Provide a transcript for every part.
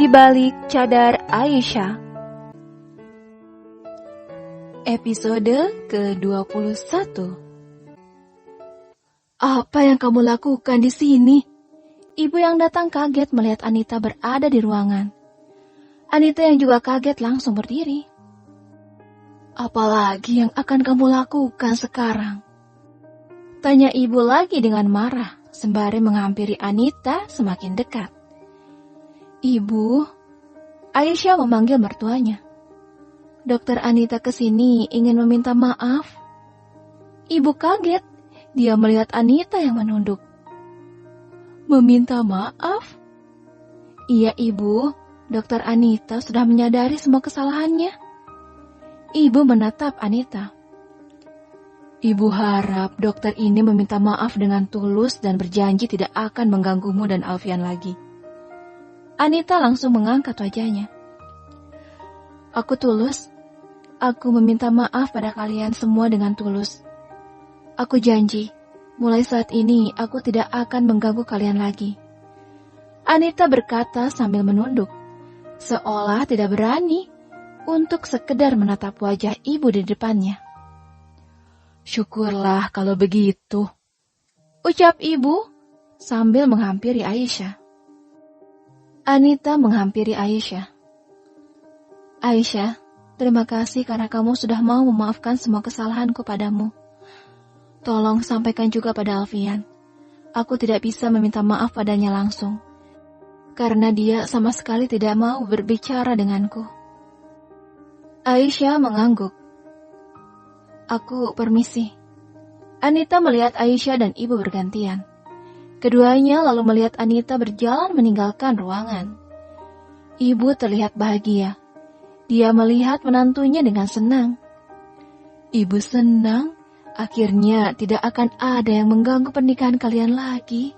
di balik cadar Aisyah. Episode ke-21. Apa yang kamu lakukan di sini? Ibu yang datang kaget melihat Anita berada di ruangan. Anita yang juga kaget langsung berdiri. Apalagi yang akan kamu lakukan sekarang? Tanya ibu lagi dengan marah, sembari menghampiri Anita semakin dekat. Ibu, Aisyah memanggil mertuanya. Dokter Anita kesini ingin meminta maaf. Ibu kaget, dia melihat Anita yang menunduk. Meminta maaf? Iya ibu, dokter Anita sudah menyadari semua kesalahannya. Ibu menatap Anita. Ibu harap dokter ini meminta maaf dengan tulus dan berjanji tidak akan mengganggumu dan Alfian lagi. Anita langsung mengangkat wajahnya. Aku tulus. Aku meminta maaf pada kalian semua dengan tulus. Aku janji, mulai saat ini aku tidak akan mengganggu kalian lagi. Anita berkata sambil menunduk, seolah tidak berani untuk sekedar menatap wajah ibu di depannya. Syukurlah kalau begitu, ucap ibu sambil menghampiri Aisyah. Anita menghampiri Aisyah. Aisyah, terima kasih karena kamu sudah mau memaafkan semua kesalahanku padamu. Tolong sampaikan juga pada Alfian. Aku tidak bisa meminta maaf padanya langsung, karena dia sama sekali tidak mau berbicara denganku. Aisyah mengangguk. Aku permisi. Anita melihat Aisyah dan ibu bergantian. Keduanya lalu melihat Anita berjalan meninggalkan ruangan. Ibu terlihat bahagia. Dia melihat menantunya dengan senang. Ibu senang, akhirnya tidak akan ada yang mengganggu pernikahan kalian lagi.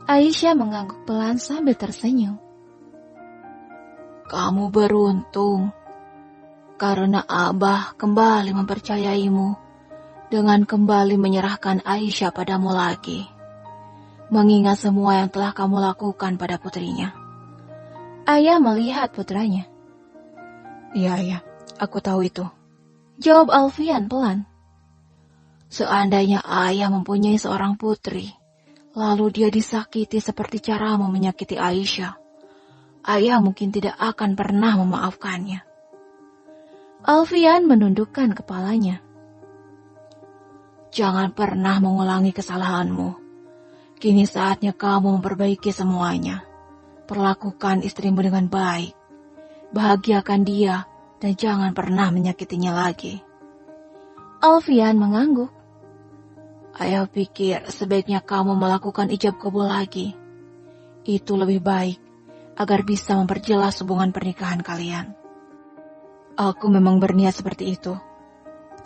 Aisyah mengangguk pelan sambil tersenyum. Kamu beruntung, karena Abah kembali mempercayaimu dengan kembali menyerahkan Aisyah padamu lagi. Mengingat semua yang telah kamu lakukan pada putrinya. Ayah melihat putranya. Iya, aku tahu itu. Jawab Alfian pelan. Seandainya ayah mempunyai seorang putri, lalu dia disakiti seperti caramu menyakiti Aisyah, ayah mungkin tidak akan pernah memaafkannya. Alfian menundukkan kepalanya. Jangan pernah mengulangi kesalahanmu. Kini saatnya kamu memperbaiki semuanya. Perlakukan istrimu dengan baik. Bahagiakan dia dan jangan pernah menyakitinya lagi. Alfian mengangguk. Ayah pikir sebaiknya kamu melakukan ijab kabul lagi. Itu lebih baik agar bisa memperjelas hubungan pernikahan kalian. Aku memang berniat seperti itu.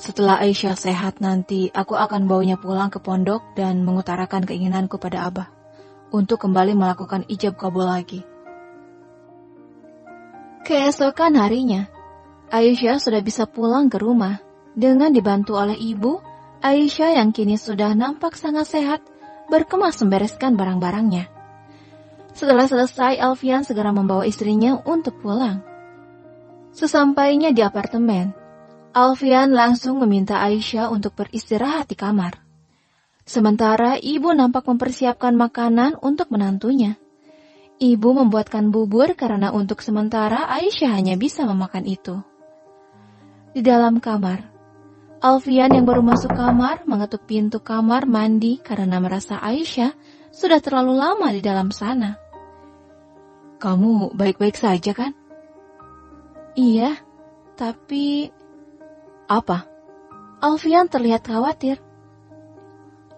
Setelah Aisyah sehat nanti, aku akan bawanya pulang ke pondok dan mengutarakan keinginanku pada Abah untuk kembali melakukan ijab kabul lagi. Keesokan harinya, Aisyah sudah bisa pulang ke rumah dengan dibantu oleh ibu. Aisyah yang kini sudah nampak sangat sehat berkemas membereskan barang-barangnya. Setelah selesai, Alfian segera membawa istrinya untuk pulang. Sesampainya di apartemen, Alfian langsung meminta Aisyah untuk beristirahat di kamar. Sementara ibu nampak mempersiapkan makanan untuk menantunya. Ibu membuatkan bubur karena untuk sementara Aisyah hanya bisa memakan itu. Di dalam kamar, Alfian yang baru masuk kamar mengetuk pintu kamar mandi karena merasa Aisyah sudah terlalu lama di dalam sana. Kamu baik-baik saja kan? Iya, tapi... Apa? Alfian terlihat khawatir.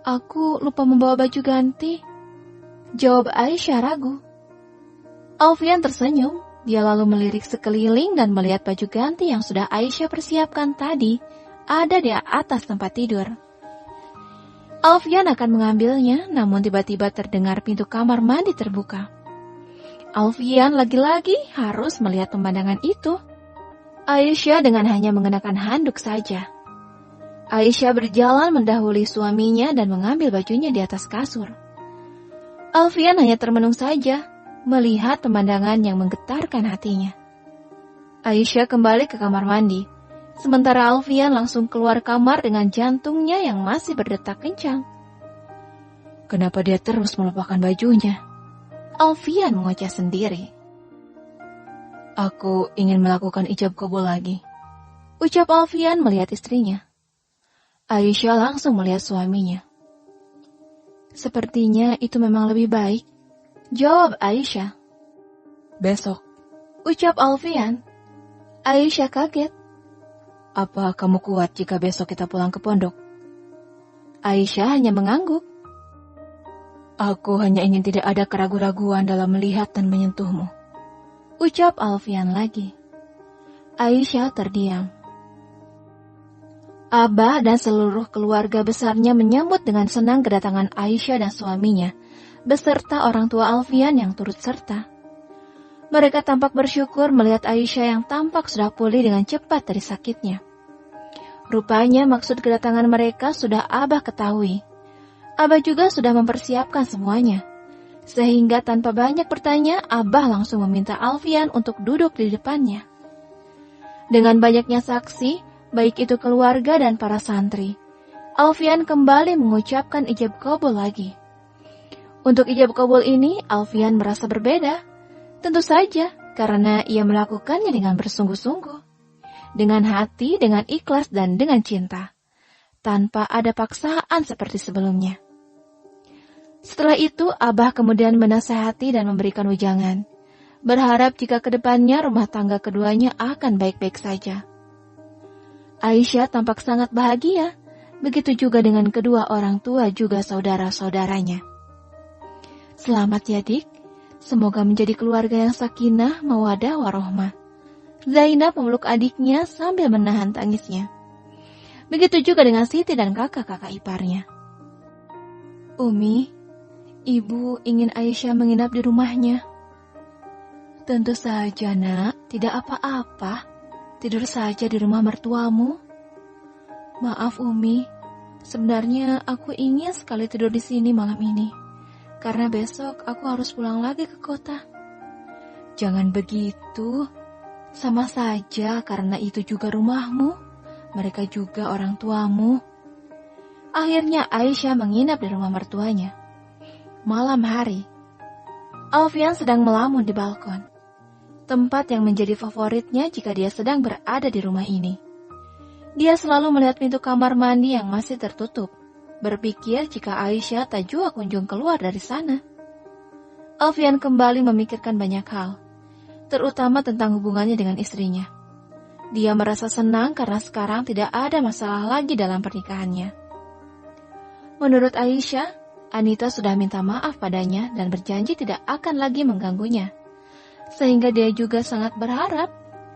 Aku lupa membawa baju ganti. Jawab Aisyah ragu. Alfian tersenyum. Dia lalu melirik sekeliling dan melihat baju ganti yang sudah Aisyah persiapkan tadi ada di atas tempat tidur. Alfian akan mengambilnya, namun tiba-tiba terdengar pintu kamar mandi terbuka. Alfian lagi-lagi harus melihat pemandangan itu. Aisyah dengan hanya mengenakan handuk saja. Aisyah berjalan mendahului suaminya dan mengambil bajunya di atas kasur. Alfian hanya termenung saja. melihat pemandangan yang menggetarkan hatinya. Aisyah kembali ke kamar mandi, sementara Alfian langsung keluar kamar dengan jantungnya yang masih berdetak kencang. Kenapa dia terus melupakan bajunya? Alfian mengoceh sendiri. Aku ingin melakukan ijab qabul lagi, ucap Alfian melihat istrinya. Aisyah langsung melihat suaminya. Sepertinya itu memang lebih baik, jawab Aisyah. Besok, ucap Alfian. Aisyah kaget. Apa kamu kuat jika besok kita pulang ke pondok? Aisyah hanya mengangguk. Aku hanya ingin tidak ada keraguan-raguan dalam melihat dan menyentuhmu, ucap Alfian lagi. Aisyah terdiam. Abah dan seluruh keluarga besarnya menyambut dengan senang kedatangan Aisyah dan suaminya, beserta orang tua Alfian yang turut serta. Mereka tampak bersyukur melihat Aisyah yang tampak sudah pulih dengan cepat dari sakitnya. Rupanya maksud kedatangan mereka sudah Abah ketahui. Abah juga sudah mempersiapkan semuanya. Sehingga tanpa banyak bertanya, Abah langsung meminta Alfian untuk duduk di depannya. Dengan banyaknya saksi, baik itu keluarga dan para santri, Alfian kembali mengucapkan ijab qabul lagi. Untuk ijab qabul ini, Alfian merasa berbeda. Tentu saja, karena ia melakukannya dengan bersungguh-sungguh, dengan hati, dengan ikhlas, dan dengan cinta, tanpa ada paksaan seperti sebelumnya. Setelah itu, Abah kemudian menasihati dan memberikan ujangan, berharap jika kedepannya rumah tangga keduanya akan baik-baik saja. Aisyah tampak sangat bahagia, begitu juga dengan kedua orang tua juga saudara-saudaranya. Selamat ya dik, semoga menjadi keluarga yang sakinah, mawadah, warohmah. Zainab memeluk adiknya sambil menahan tangisnya. Begitu juga dengan Siti dan kakak-kakak iparnya. Umi, ibu ingin Aisyah menginap di rumahnya. Tentu saja nak, tidak apa-apa. Tidur saja di rumah mertuamu. Maaf Umi, sebenarnya aku ingin sekali tidur di sini malam ini, karena besok aku harus pulang lagi ke kota. Jangan begitu, sama saja karena itu juga rumahmu, mereka juga orang tuamu. Akhirnya Aisyah menginap di rumah mertuanya. Malam hari, Alfian sedang melamun di balkon, tempat yang menjadi favoritnya jika dia sedang berada di rumah ini. Dia selalu melihat pintu kamar mandi yang masih tertutup, berpikir jika Aisyah tak jua kunjung keluar dari sana. Alfian kembali memikirkan banyak hal, terutama tentang hubungannya dengan istrinya. Dia merasa senang karena sekarang tidak ada masalah lagi dalam pernikahannya. Menurut Aisyah, Anita sudah minta maaf padanya dan berjanji tidak akan lagi mengganggunya. Sehingga dia juga sangat berharap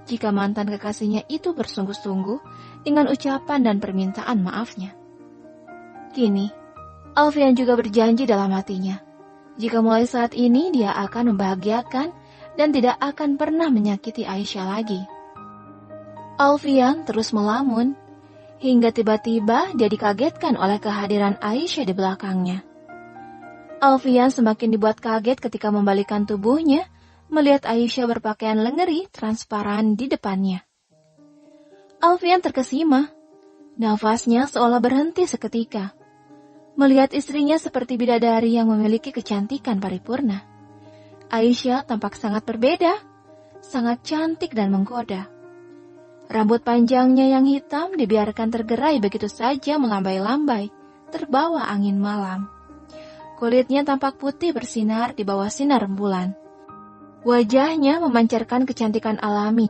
jika mantan kekasihnya itu bersungguh-sungguh dengan ucapan dan permintaan maafnya. Kini, Alfian juga berjanji dalam hatinya, jika mulai saat ini dia akan membahagiakan dan tidak akan pernah menyakiti Aisyah lagi. Alfian terus melamun, hingga tiba-tiba dia dikagetkan oleh kehadiran Aisyah di belakangnya. Alfian semakin dibuat kaget ketika membalikkan tubuhnya, melihat Aisyah berpakaian lengerie transparan di depannya. Alfian terkesima, nafasnya seolah berhenti seketika. Melihat istrinya seperti bidadari yang memiliki kecantikan paripurna. Aisyah tampak sangat berbeda, sangat cantik dan menggoda. Rambut panjangnya yang hitam dibiarkan tergerai begitu saja melambai-lambai, terbawa angin malam. Kulitnya tampak putih bersinar di bawah sinar rembulan. Wajahnya memancarkan kecantikan alami,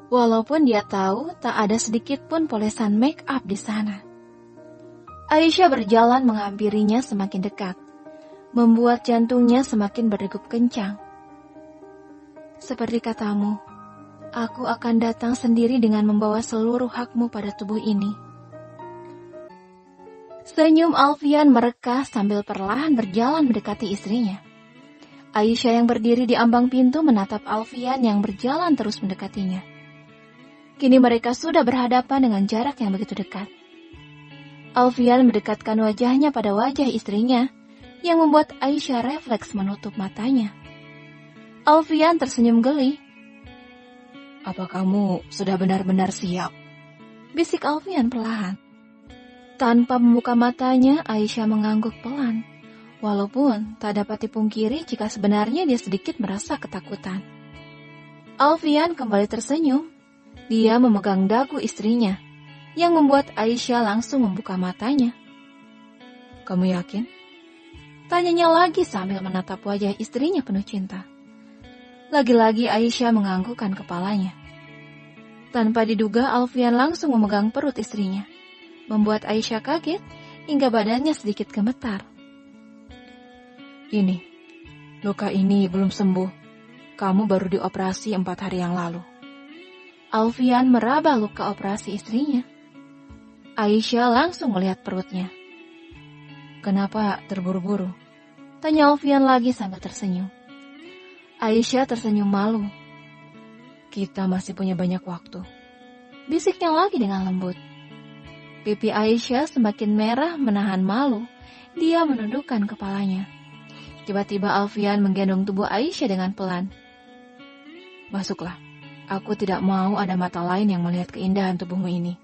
walaupun dia tahu tak ada sedikit pun polesan make up di sana. Aisyah berjalan menghampirinya semakin dekat, membuat jantungnya semakin berdegup kencang. Seperti katamu, aku akan datang sendiri dengan membawa seluruh hakmu pada tubuh ini. Senyum Alfian mereka sambil perlahan berjalan mendekati istrinya. Aisyah yang berdiri di ambang pintu menatap Alfian yang berjalan terus mendekatinya. Kini mereka sudah berhadapan dengan jarak yang begitu dekat. Alfian mendekatkan wajahnya pada wajah istrinya, yang membuat Aisyah refleks menutup matanya. Alfian tersenyum geli. "Apa kamu sudah benar-benar siap?" bisik Alfian perlahan. Tanpa membuka matanya, Aisyah mengangguk pelan. Walaupun tak dapat dipungkiri jika sebenarnya dia sedikit merasa ketakutan. Alfian kembali tersenyum. Dia memegang dagu istrinya, yang membuat Aisyah langsung membuka matanya. "Kamu yakin?" tanyanya lagi sambil menatap wajah istrinya penuh cinta. Lagi-lagi Aisyah menganggukkan kepalanya. Tanpa diduga, Alfian langsung memegang perut istrinya, membuat Aisyah kaget hingga badannya sedikit gemetar. "Ini, luka ini belum sembuh. Kamu baru dioperasi 4 hari yang lalu." Alfian meraba luka operasi istrinya. Aisyah langsung melihat perutnya. "Kenapa terburu-buru?" tanya Alfian lagi sambil tersenyum. Aisyah tersenyum malu. "Kita masih punya banyak waktu," bisiknya lagi dengan lembut. Pipi Aisyah semakin merah menahan malu. Dia menundukkan kepalanya. Tiba-tiba Alfian menggendong tubuh Aisyah dengan pelan. "Masuklah. Aku tidak mau ada mata lain yang melihat keindahan tubuhmu ini."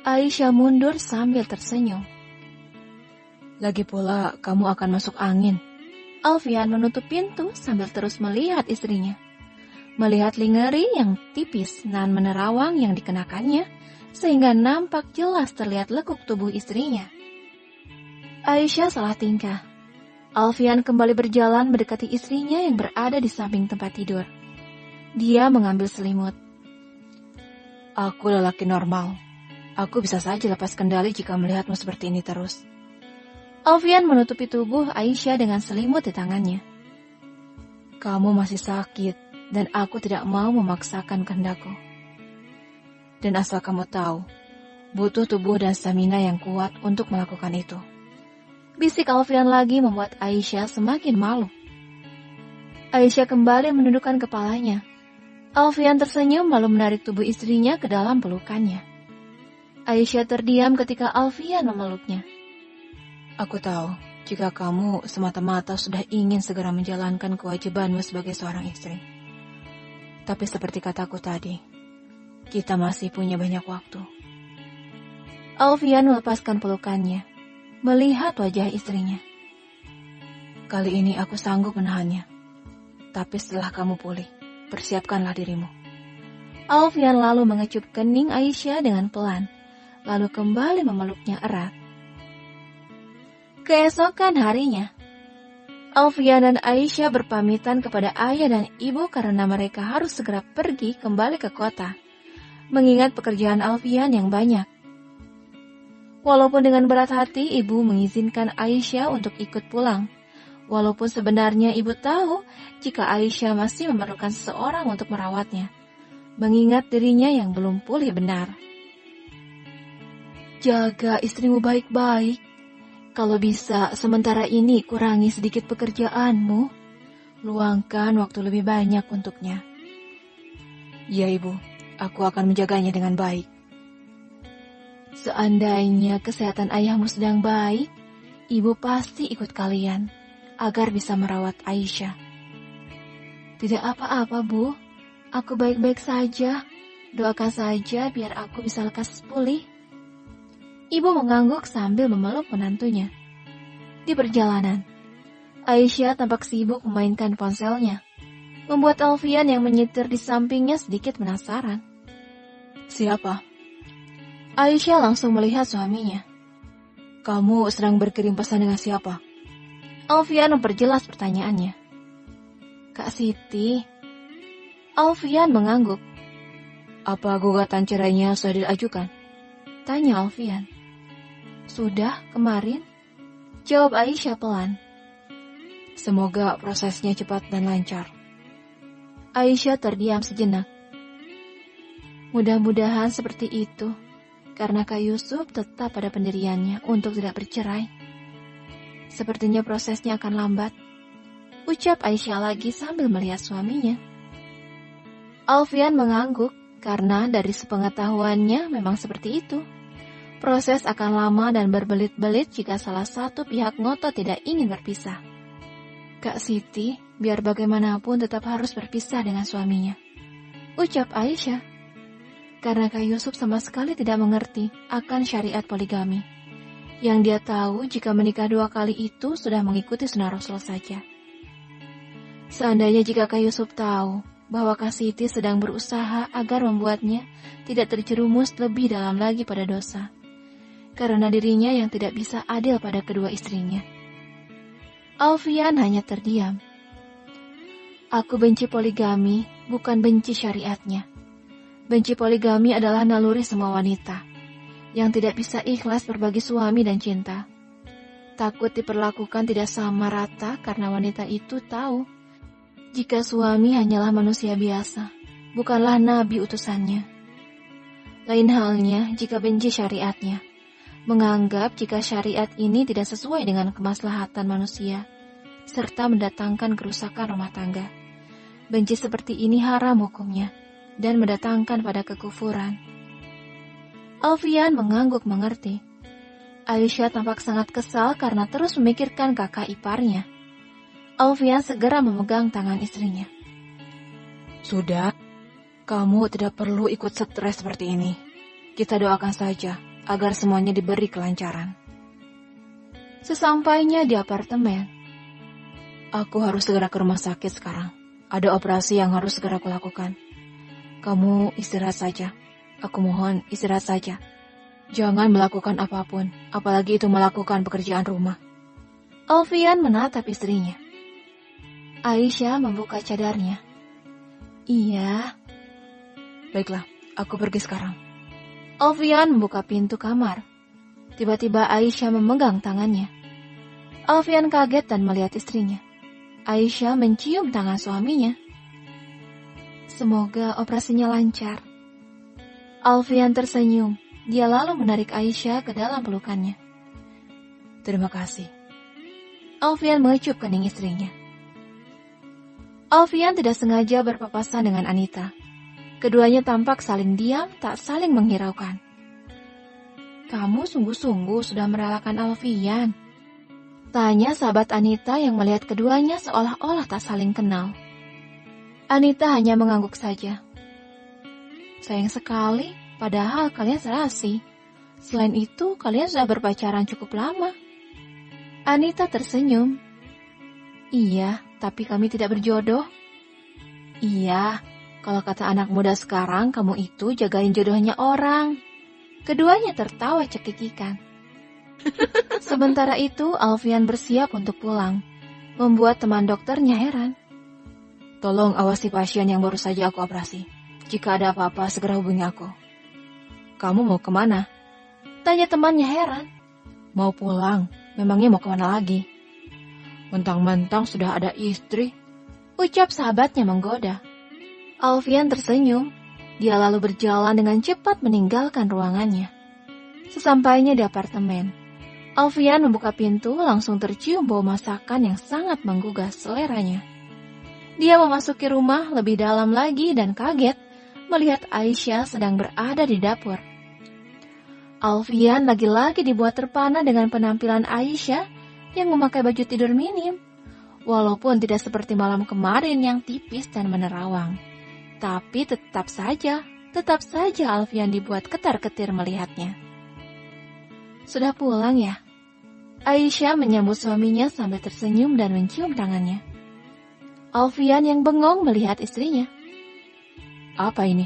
Aisyah mundur sambil tersenyum. "Lagi pula kamu akan masuk angin." Alfian menutup pintu sambil terus melihat istrinya. Melihat lingerie yang tipis dan menerawang yang dikenakannya, sehingga nampak jelas terlihat lekuk tubuh istrinya. Aisyah salah tingkah. Alfian kembali berjalan mendekati istrinya yang berada di samping tempat tidur. Dia mengambil selimut. "Aku lelaki normal. Aku bisa saja lepas kendali jika melihatmu seperti ini terus." Alfian menutupi tubuh Aisyah dengan selimut di tangannya. "Kamu masih sakit dan aku tidak mau memaksakan kehendakku. Dan asal kamu tahu, butuh tubuh dan stamina yang kuat untuk melakukan itu." Bisik Alfian lagi membuat Aisyah semakin malu. Aisyah kembali menundukkan kepalanya. Alfian tersenyum lalu menarik tubuh istrinya ke dalam pelukannya. Aisyah terdiam ketika Alfian memeluknya. "Aku tahu, jika kamu semata-mata sudah ingin segera menjalankan kewajibanmu sebagai seorang istri. Tapi seperti kataku tadi, kita masih punya banyak waktu." Alfian melepaskan pelukannya, melihat wajah istrinya. "Kali ini aku sanggup menahannya. Tapi setelah kamu pulih, persiapkanlah dirimu." Alfian lalu mengecup kening Aisyah dengan pelan, lalu kembali memeluknya erat. Keesokan harinya, Alfian dan Aisyah berpamitan kepada ayah dan ibu karena mereka harus segera pergi kembali ke kota, mengingat pekerjaan Alfian yang banyak. Walaupun dengan berat hati, ibu mengizinkan Aisyah untuk ikut pulang. Walaupun sebenarnya ibu tahu jika Aisyah masih memerlukan seseorang untuk merawatnya, mengingat dirinya yang belum pulih benar. "Jaga istrimu baik-baik. Kalau bisa, sementara ini kurangi sedikit pekerjaanmu. Luangkan waktu lebih banyak untuknya." "Ya ibu, aku akan menjaganya dengan baik." "Seandainya kesehatan ayahmu sedang baik, ibu pasti ikut kalian agar bisa merawat Aisyah." "Tidak apa-apa, Bu. Aku baik-baik saja. Doakan saja biar aku bisa lekas pulih." Ibu mengangguk sambil memeluk menantunya. Di perjalanan, Aisyah tampak sibuk memainkan ponselnya, membuat Alfian yang menyetir di sampingnya sedikit penasaran. "Siapa?" Aisyah langsung melihat suaminya. "Kamu sedang berkirim pesan dengan siapa?" Alfian memperjelas pertanyaannya. "Kak Siti." Alfian mengangguk. "Apa gugatan cerainya sudah diajukan?" tanya Alfian. "Sudah, kemarin," jawab Aisyah pelan. "Semoga prosesnya cepat dan lancar." Aisyah terdiam sejenak. Mudah-mudahan seperti itu, karena Kak Yusuf tetap pada pendiriannya untuk tidak bercerai. Sepertinya prosesnya akan lambat, ucap Aisyah lagi sambil melihat suaminya. Alfian mengangguk karena dari sepengetahuannya memang seperti itu. Proses akan lama dan berbelit-belit jika salah satu pihak ngotot tidak ingin berpisah. "Kak Siti, biar bagaimanapun tetap harus berpisah dengan suaminya, ucap Aisyah. Karena Kak Yusuf sama sekali tidak mengerti akan syariat poligami. Yang dia tahu jika menikah 2 kali itu sudah mengikuti sunnah Rasul saja. Seandainya jika Kak Yusuf tahu bahwa Kak Siti sedang berusaha agar membuatnya tidak terjerumus lebih dalam lagi pada dosa, karena dirinya yang tidak bisa adil pada kedua istrinya. Alfian hanya terdiam. Aku benci poligami, bukan benci syariatnya. Benci poligami adalah naluri semua wanita yang tidak bisa ikhlas berbagi suami dan cinta. Takut diperlakukan tidak sama rata karena wanita itu tahu jika suami hanyalah manusia biasa, bukanlah nabi utusannya. Lain halnya jika benci syariatnya, menganggap jika syariat ini tidak sesuai dengan kemaslahatan manusia, serta mendatangkan kerusakan rumah tangga. Benci seperti ini haram hukumnya, dan mendatangkan pada kekufuran. Alfian mengangguk mengerti. Aisyah tampak sangat kesal karena terus memikirkan kakak iparnya. Alfian segera memegang tangan istrinya. Sudah, kamu tidak perlu ikut stres seperti ini. Kita doakan saja agar semuanya diberi kelancaran. Sesampainya di apartemen, aku harus segera ke rumah sakit sekarang. Ada operasi yang harus segera kulakukan. Kamu istirahat saja. Aku mohon istirahat saja. Jangan melakukan apapun, apalagi itu melakukan pekerjaan rumah. Alfian menatap istrinya. Aisyah membuka cadarnya. Iya. Baiklah, aku pergi sekarang. Alfian membuka pintu kamar. Tiba-tiba Aisyah memegang tangannya. Alfian kaget dan melihat istrinya. Aisyah mencium tangan suaminya. Semoga operasinya lancar. Alfian tersenyum. Dia lalu menarik Aisyah ke dalam pelukannya. Terima kasih. Alfian mengecup kening istrinya. Alfian tidak sengaja berpapasan dengan Anita. Keduanya tampak saling diam, tak saling menghiraukan. Kamu sungguh-sungguh sudah merelakan Alfian? Tanya sahabat Anita yang melihat keduanya seolah-olah tak saling kenal. Anita hanya mengangguk saja. Sayang sekali, padahal kalian serasi. Selain itu, kalian sudah berpacaran cukup lama. Anita tersenyum. Iya, tapi kami tidak berjodoh. Iya, kalau kata anak muda sekarang, kamu itu jagain jodohnya orang. Keduanya tertawa cekikikan. Sementara itu, Alfian bersiap untuk pulang, membuat teman dokternya heran. Tolong awasi pasien yang baru saja aku operasi. Jika ada apa-apa, segera hubungi aku. Kamu mau kemana? Tanya temannya heran. Mau pulang, memangnya mau kemana lagi? Mentang-mentang sudah ada istri, ucap sahabatnya menggoda. Alfian tersenyum. Dia lalu berjalan dengan cepat meninggalkan ruangannya. Sesampainya di apartemen, Alfian membuka pintu, langsung tercium bau masakan yang sangat menggugah seleranya. Dia memasuki rumah lebih dalam lagi dan kaget melihat Aisyah sedang berada di dapur. Alfian lagi-lagi dibuat terpana dengan penampilan Aisyah yang memakai baju tidur minim. Walaupun tidak seperti malam kemarin yang tipis dan menerawang. Tapi tetap saja Alfian dibuat ketar-ketir melihatnya. Sudah pulang ya? Aisyah menyambut suaminya sambil tersenyum dan mencium tangannya. Alfian yang bengong melihat istrinya. Apa ini?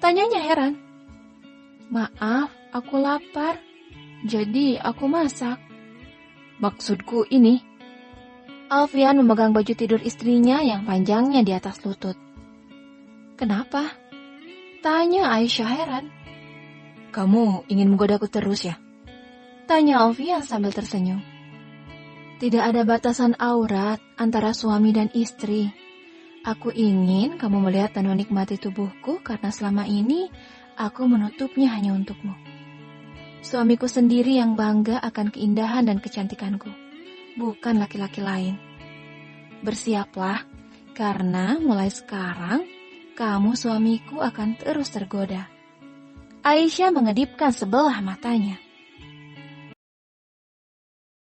Tanyanya heran. Maaf, aku lapar. Jadi aku masak. Maksudku ini. Alfian memegang baju tidur istrinya yang panjangnya di atas lutut. Kenapa? Tanya Aisyah heran. Kamu ingin menggodaku terus ya? Tanya Alfian sambil tersenyum. Tidak ada batasan aurat antara suami dan istri. Aku ingin kamu melihat dan menikmati tubuhku karena selama ini aku menutupnya hanya untukmu. Suamiku sendiri yang bangga akan keindahan dan kecantikanku, bukan laki-laki lain. Bersiaplah, karena mulai sekarang kamu suamiku akan terus tergoda. Aisyah mengedipkan sebelah matanya.